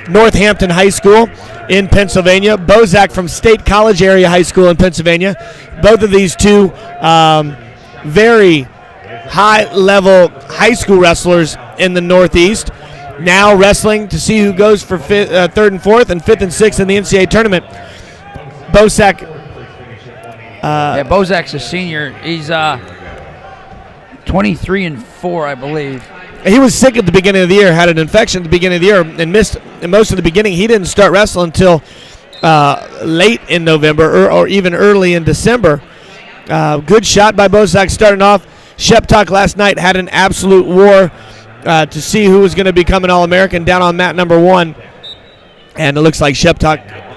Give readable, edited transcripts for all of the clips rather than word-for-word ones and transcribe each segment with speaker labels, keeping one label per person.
Speaker 1: Northampton High School in Pennsylvania. Bosak from State College Area High School in Pennsylvania. Both of these two very high-level high school wrestlers in the Northeast. Now wrestling to see who goes for third and fourth and fifth and sixth in the NCAA tournament. Bosak.
Speaker 2: Bosak's a senior. He's 23-4, I believe.
Speaker 1: He was sick at the beginning of the year, had an infection at the beginning of the year, and missed most of the beginning. He didn't start wrestling until late in November or even early in December. Good shot by Bosak starting off. Sheptock last night had an absolute war to see who was going to become an All-American down on mat number 1. And it looks like Sheptock's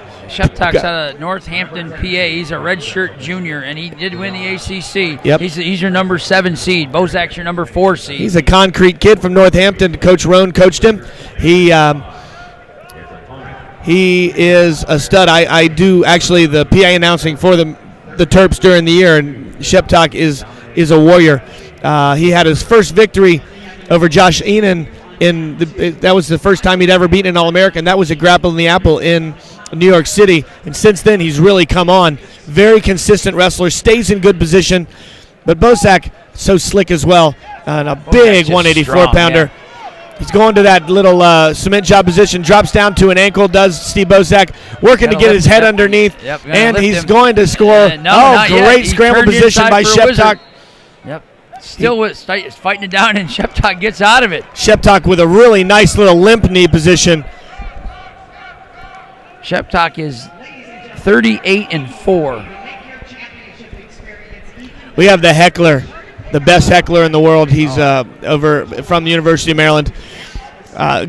Speaker 2: out of Northampton, PA. He's a redshirt junior, and he did win the ACC.
Speaker 1: Yep.
Speaker 2: He's your number 7 seed. Bosak's your number 4 seed.
Speaker 1: He's a concrete kid from Northampton. Coach Roan coached him. He is a stud. I do actually the PA announcing for the Terps during the year, and Sheptock is a warrior. He had his first victory over Josh Enan. That was the first time he'd ever beaten an All-American. That was at Grapple in the Apple in New York City, and since then he's really come on. Very consistent wrestler, stays in good position, but Bosak so slick as well, and a big 184-pounder. Yeah. He's going to that little cement job position, drops down to an ankle, does Steve Bosak, working to get his head underneath, and he's going to score. Great scramble position by Sheptock.
Speaker 2: Yep. Still fighting it down, and Sheptock gets out of it.
Speaker 1: Sheptock with a really nice little limp knee position.
Speaker 2: Sheptock is 38-4.
Speaker 1: We have the heckler, the best heckler in the world. He's over from the University of Maryland.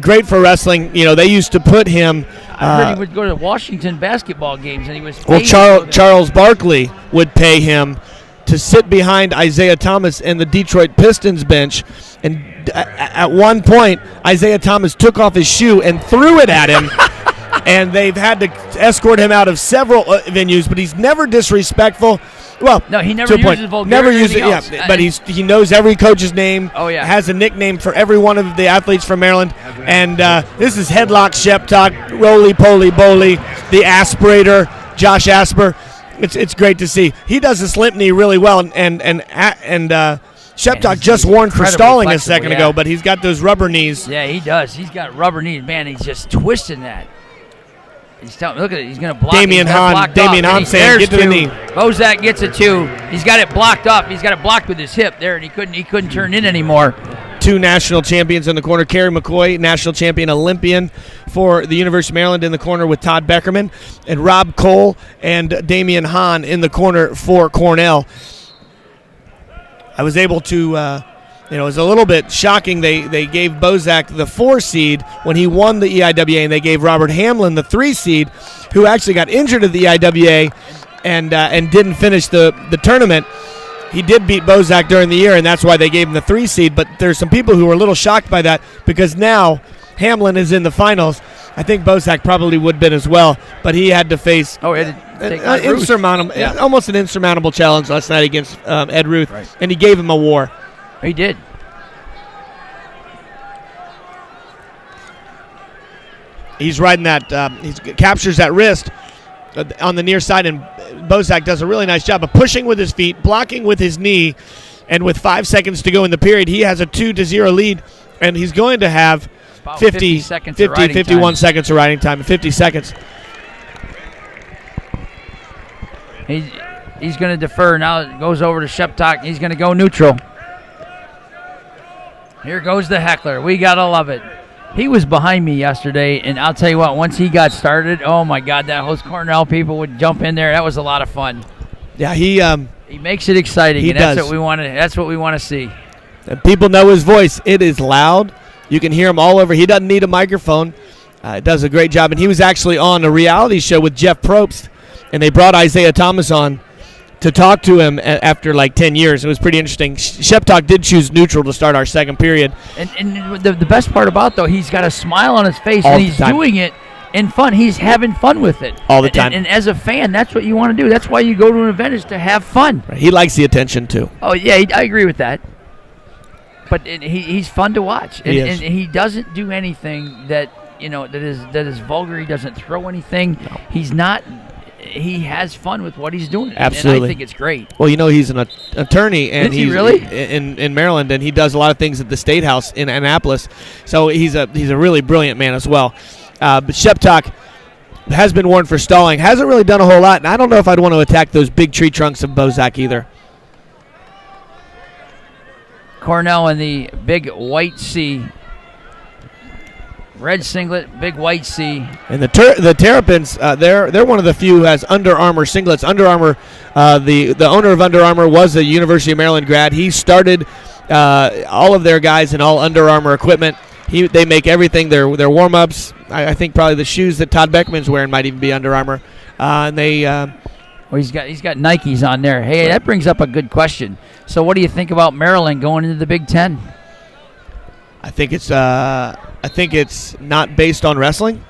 Speaker 1: Great for wrestling. You know, they used to put him.
Speaker 2: I heard he would go to Washington basketball games, and he was.
Speaker 1: Well, Charles Barkley would pay him to sit behind Isaiah Thomas and the Detroit Pistons bench, and at one point, Isaiah Thomas took off his shoe and threw it at him. And they've had to escort him out of several venues, but he's never disrespectful. Well,
Speaker 2: no, he never uses vulgarity.
Speaker 1: Never uses it, yeah. But he knows every coach's name.
Speaker 2: Oh yeah,
Speaker 1: has a nickname for every one of the athletes from Maryland. And this is Headlock Sheptock, Roly Poly Boly, the Aspirator, Josh Asper. It's great to see. He does this limp knee really well, and Sheptock just warned for stalling a second ago, but he's got those rubber knees.
Speaker 2: Yeah, he does. He's got rubber knees. Man, he's just twisting that. Look at it. He's going to block.
Speaker 1: Damian Hahn saying, get to the knee.
Speaker 2: Bosak gets it too. He's got it blocked up. He's got it blocked with his hip there, and he couldn't turn in anymore.
Speaker 1: 2 national champions in the corner. Kerry McCoy, national champion Olympian for the University of Maryland in the corner with Todd Beckerman, and Rob Cole and Damian Hahn in the corner for Cornell. I was able to. It was a little bit shocking. They gave Bosak the 4 seed when he won the EIWA, and they gave Robert Hamlin the 3 seed, who actually got injured at the EIWA and didn't finish the tournament. He did beat Bosak during the year, and that's why they gave him the 3 seed. But there's some people who were a little shocked by that because now Hamlin is in the finals. I think Bosak probably would have been as well, but he had to face almost an insurmountable challenge last night against Ed Ruth, and he gave him a war.
Speaker 2: He did.
Speaker 1: He's riding that. He captures that wrist on the near side, and Bosak does a really nice job of pushing with his feet, blocking with his knee, and with 5 seconds to go in the period, he has a 2-0 lead, and he's going to have 51 seconds of riding time, 50 seconds.
Speaker 2: He's going to defer. Now it goes over to Sheptock. He's going to go neutral. Here goes the heckler. We got to love it. He was behind me yesterday, and I'll tell you what, once he got started, oh, my God, those Cornell people would jump in there. That was a lot of fun.
Speaker 1: Yeah, he
Speaker 2: makes it exciting, and
Speaker 1: does.
Speaker 2: That's what we want to see.
Speaker 1: And people know his voice. It is loud. You can hear him all over. He doesn't need a microphone. Does a great job. And he was actually on a reality show with Jeff Probst, and they brought Isaiah Thomas on to talk to him after like 10 years. It was pretty interesting. Sheptock did choose neutral to start our second period.
Speaker 2: And the best part about, though, he's got a smile on his face, and he's doing it in fun. He's having fun with it.
Speaker 1: All the time.
Speaker 2: And as a fan, that's what you want to do. That's why you go to an event, is to have fun.
Speaker 1: Right. He likes the attention, too.
Speaker 2: Oh, yeah, I agree with that. But he's fun to watch. And he doesn't do anything that that is vulgar. He doesn't throw anything.
Speaker 1: No.
Speaker 2: He's not. He has fun with what he's doing.
Speaker 1: Absolutely.
Speaker 2: And I think it's great.
Speaker 1: Well, he's an attorney, and
Speaker 2: Is he
Speaker 1: he's
Speaker 2: really?
Speaker 1: in Maryland, and he does a lot of things at the State House in Annapolis. So he's a really brilliant man as well. But Sheptock has been warned for stalling. Hasn't really done a whole lot, and I don't know if I'd want to attack those big tree trunks of Bosak either.
Speaker 2: Cornell in the big white C. Red singlet, big white C.
Speaker 1: And the Terrapins, they're one of the few who has Under Armour singlets. Under Armour, the owner of Under Armour was a University of Maryland grad. He started all of their guys in all Under Armour equipment. They make everything. Their warm-ups. I think probably the shoes that Todd Beckman's wearing might even be Under Armour. And they.
Speaker 2: Well, he's got Nikes on there. Hey, that brings up a good question. So, what do you think about Maryland going into the Big Ten?
Speaker 1: I think it's not based on wrestling,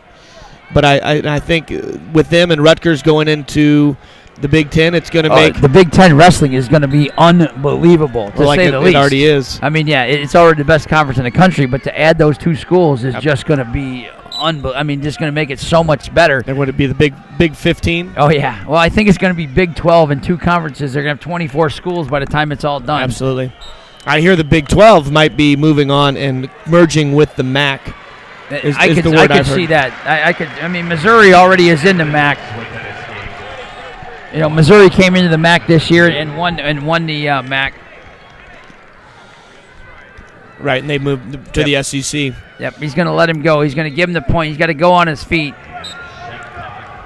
Speaker 1: but I think with them and Rutgers going into the Big Ten, it's going to make
Speaker 2: the Big Ten wrestling is going to be unbelievable to say the least.
Speaker 1: It already is.
Speaker 2: I mean, yeah, it's already the best conference in the country, but to add those two schools is just going to be just going to make it so much better.
Speaker 1: And would it be the Big 15?
Speaker 2: Oh yeah. Well, I think it's going to be Big 12 and two conferences. They're going to have 24 schools by the time it's all done.
Speaker 1: Absolutely. I hear the Big 12 might be moving on and merging with the MAC.
Speaker 2: I could see that. I mean, Missouri already is in the MAC. Missouri came into the MAC this year and won the MAC.
Speaker 1: Right, and they moved to the SEC.
Speaker 2: Yep, he's going to let him go. He's going to give him the point. He's got to go on his feet.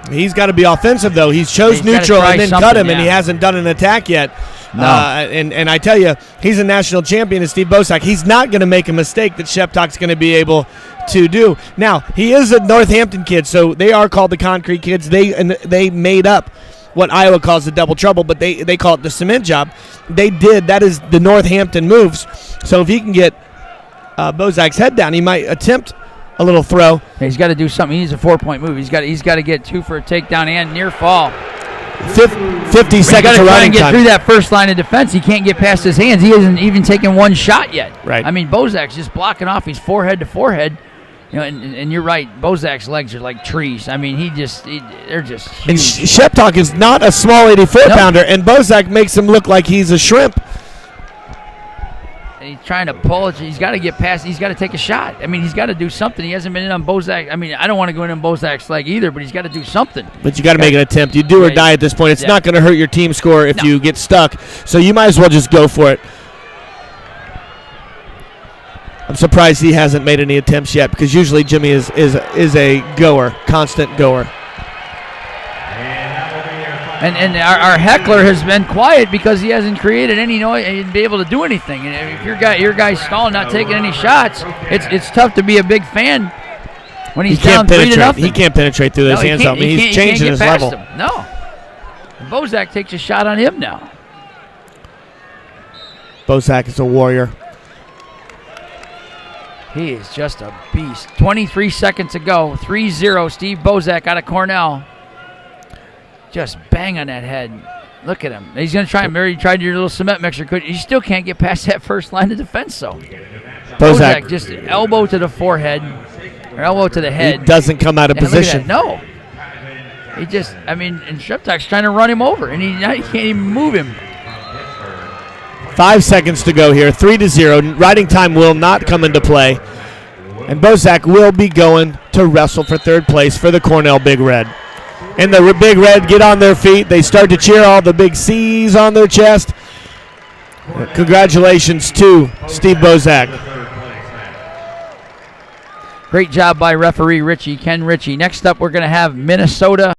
Speaker 1: He's got to be offensive, though. He's chose neutral and then cut him, and he hasn't done an attack yet.
Speaker 2: No.
Speaker 1: And I tell you, he's a national champion, and Steve Bosak. He's not going to make a mistake that Sheptock's going to be able to do. Now, he is a Northampton kid, so they are called the Concrete Kids. They made up what Iowa calls the double trouble, but they call it the cement job. That is the Northampton moves. So if he can get Bosak's head down, he might attempt a little throw.
Speaker 2: He's got to do something. He needs a 4-point move. He's got to get 2 for a takedown and near fall.
Speaker 1: 50 seconds of running time. He's got to try and
Speaker 2: get through that first line of defense. He can't get past his hands. He hasn't even taken one shot yet.
Speaker 1: Right.
Speaker 2: I mean, Bosak's just blocking off. He's forehead to forehead. And you're right. Bosak's legs are like trees. I mean, they're just huge.
Speaker 1: And Sheptock is not a small 84-pounder, and Bosak makes him look like he's a shrimp.
Speaker 2: And he's trying to pull it. He's got to get past. He's got to take a shot. I mean, he's got to do something. He hasn't been in on Bosak. I mean, I don't want to go in on Bosak's leg either, but he's got to do something.
Speaker 1: But you got to make an attempt. You do or die at this point. It's not going to hurt your team score if you get stuck, so you might as well just go for it. I'm surprised he hasn't made any attempts yet, because usually Jimmy is a goer, constant goer.
Speaker 2: And our heckler has been quiet because he hasn't created any noise and be able to do anything. And if your guy's stalling, not taking any shots, it's tough to be a big fan when he's down 3-0.
Speaker 1: He can't penetrate through those hands. He's changing his level.
Speaker 2: No. And Bosak takes a shot on him now.
Speaker 1: Bosak is a warrior.
Speaker 2: He is just a beast. 23 seconds to go. 3-0. Steve Bosak out of Cornell. Just bang on that head. Look at him. He's going to try and Mary tried your little cement mixer. You still can't get past that first line of defense, though. Bosak just elbow to the forehead or elbow to the head.
Speaker 1: He doesn't come out of position.
Speaker 2: No. He just, and Sheptock's trying to run him over, and he can't even move him.
Speaker 1: 5 seconds to go here. 3-0. Riding time will not come into play. And Bosak will be going to wrestle for third place for the Cornell Big Red. And the Big Red get on their feet. They start to cheer, all the big C's on their chest. Congratulations to Steve Bosak.
Speaker 2: Great job by referee Ken Ritchie. Next up, we're going to have Minnesota